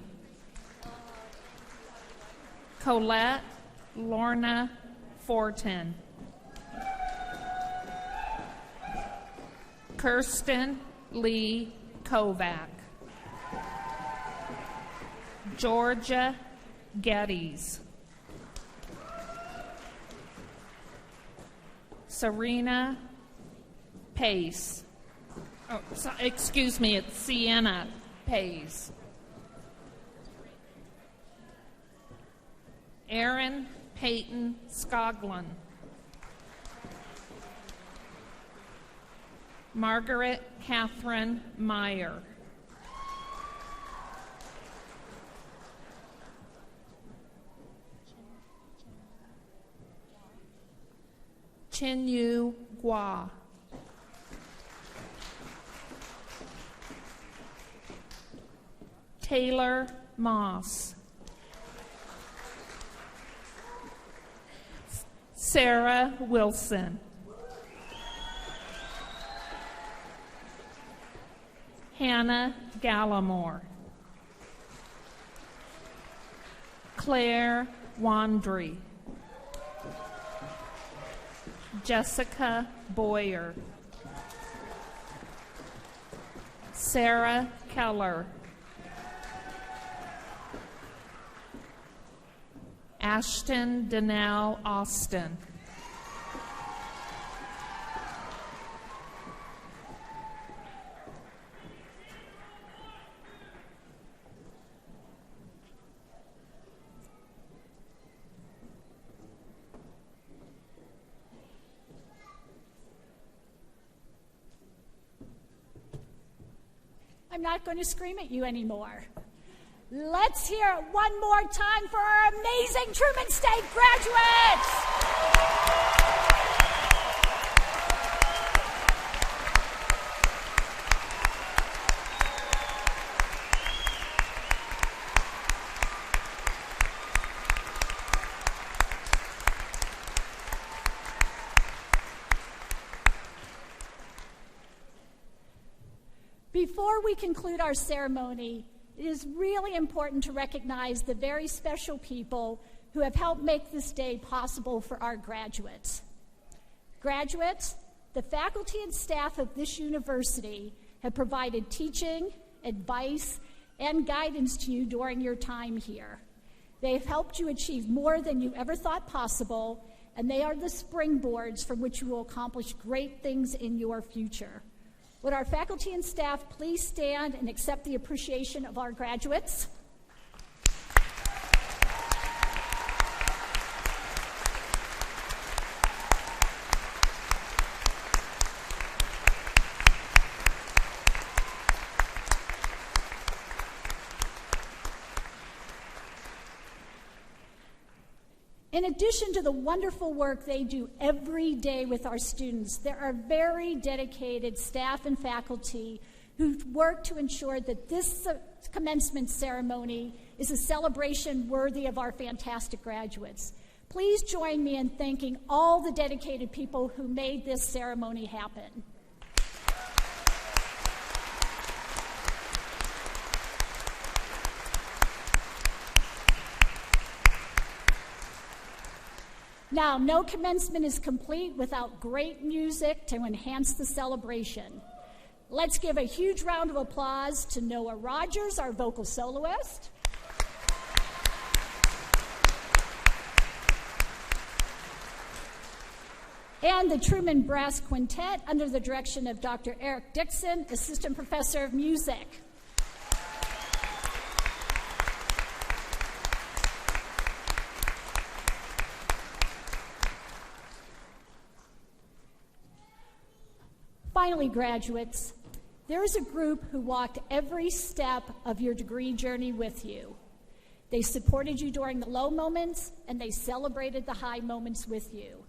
Colette Lorna Fortin. Kirsten Lee Kovac. Georgia Geddes. Serena Pace. Oh, excuse me, it's Sienna Pace. Erin Peyton Skoglund. Margaret Catherine Meyer. Chinyu Gua. Taylor Moss. Sarah Wilson. Hannah Gallimore. Claire Wandry. Jessica Boyer. Sarah Keller. Ashton Donnell Austin. I'm not going to scream at you anymore. Let's hear it one more time for our amazing Truman State graduates. Before we conclude our ceremony, it is really important to recognize the very special people who have helped make this day possible for our graduates. Graduates, the faculty and staff of this university have provided teaching, advice, and guidance to you during your time here. They have helped you achieve more than you ever thought possible, and they are the springboards from which you will accomplish great things in your future. Would our faculty and staff please stand and accept the appreciation of our graduates? In addition to the wonderful work they do every day with our students, there are very dedicated staff and faculty who work to ensure that this commencement ceremony is a celebration worthy of our fantastic graduates. Please join me in thanking all the dedicated people who made this ceremony happen. Now, no commencement is complete without great music to enhance the celebration. Let's give a huge round of applause to Noah Rogers, our vocal soloist. And the Truman Brass Quintet under the direction of Dr. Eric Dixon, Assistant Professor of Music. Finally, graduates, there is a group who walked every step of your degree journey with you. They supported you during the low moments, and they celebrated the high moments with you.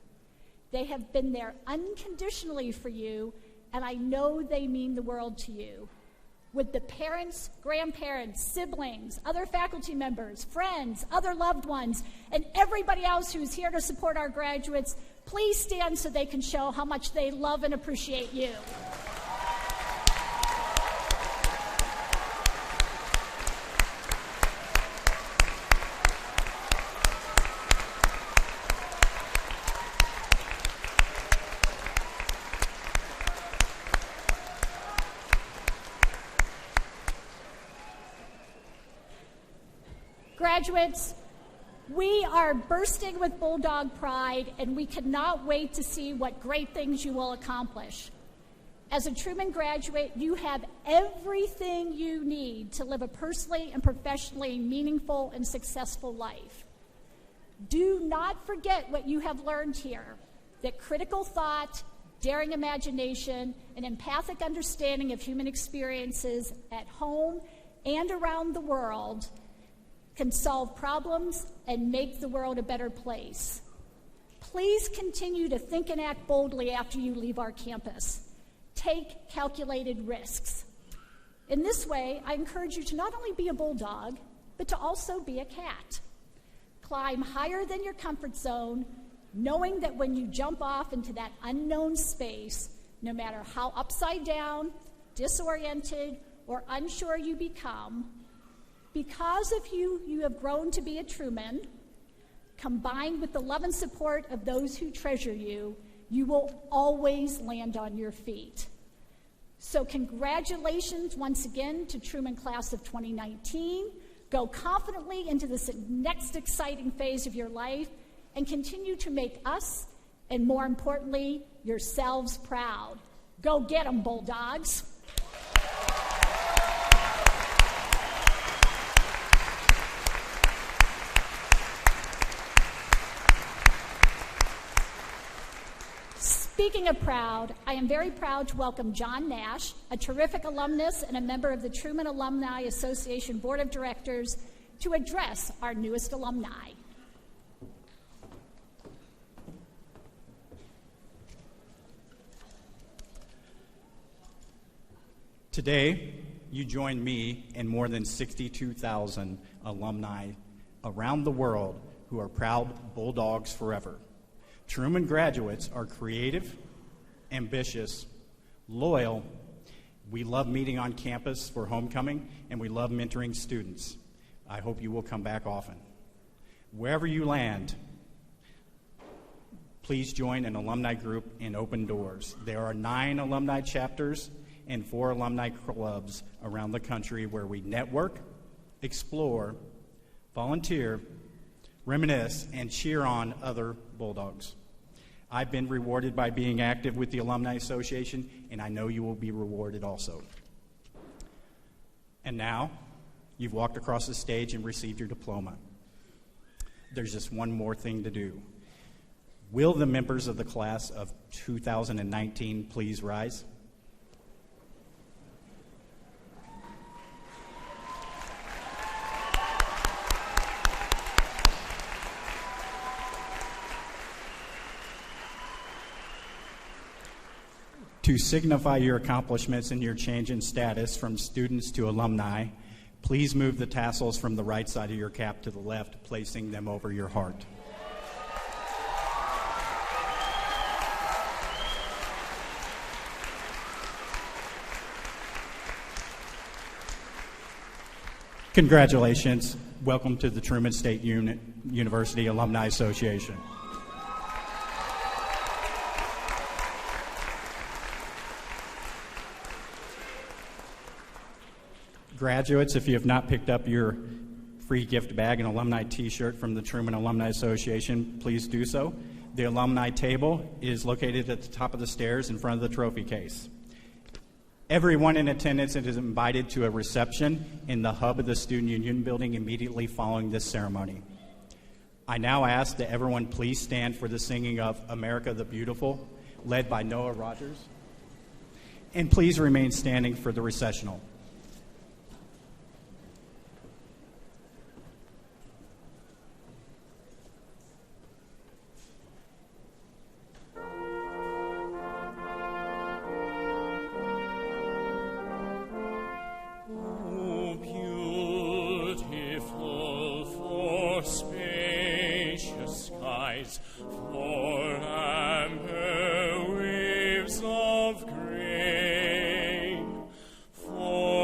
They have been there unconditionally for you, and I know they mean the world to you. Would the parents, grandparents, siblings, other faculty members, friends, other loved ones, and everybody else who's here to support our graduates, please stand so they can show how much they love and appreciate you. Graduates, we are bursting with Bulldog pride, and we cannot wait to see what great things you will accomplish. As a Truman graduate, you have everything you need to live a personally and professionally meaningful and successful life. Do not forget what you have learned here, that critical thought, daring imagination, and empathic understanding of human experiences at home and around the world can solve problems and make the world a better place. Please continue to think and act boldly after you leave our campus. Take calculated risks. In this way, I encourage you to not only be a bulldog, but to also be a cat. Climb higher than your comfort zone, knowing that when you jump off into that unknown space, no matter how upside down, disoriented, or unsure you become, because of you, you have grown to be a Truman. Combined with the love and support of those who treasure you, you will always land on your feet. So congratulations once again to Truman Class of 2019. Go confidently into this next exciting phase of your life and continue to make us, and more importantly, yourselves proud. Go get 'em, Bulldogs. Speaking of proud, I am very proud to welcome John Nash, a terrific alumnus and a member of the Truman Alumni Association Board of Directors, to address our newest alumni. Today, you join me and more than 62,000 alumni around the world who are proud Bulldogs forever. Truman graduates are creative, ambitious, loyal. We love meeting on campus for homecoming, and we love mentoring students. I hope you will come back often. Wherever you land, please join an alumni group in Open Doors. There are 9 alumni chapters and 4 alumni clubs around the country where we network, explore, volunteer, reminisce, and cheer on other Bulldogs. I've been rewarded by being active with the Alumni Association, and I know you will be rewarded also. And now, you've walked across the stage and received your diploma. There's just one more thing to do. Will the members of the class of 2019 please rise? To signify your accomplishments and your change in status from students to alumni, please move the tassels from the right side of your cap to the left, placing them over your heart. Congratulations. Welcome to the Truman State University Alumni Association. Graduates, if you have not picked up your free gift bag and alumni t-shirt from the Truman Alumni Association, please do so. The alumni table is located at the top of the stairs in front of the trophy case. Everyone in attendance is invited to a reception in the hub of the Student Union building immediately following this ceremony. I now ask that everyone please stand for the singing of America the Beautiful, led by Noah Rogers. And please remain standing for the recessional. For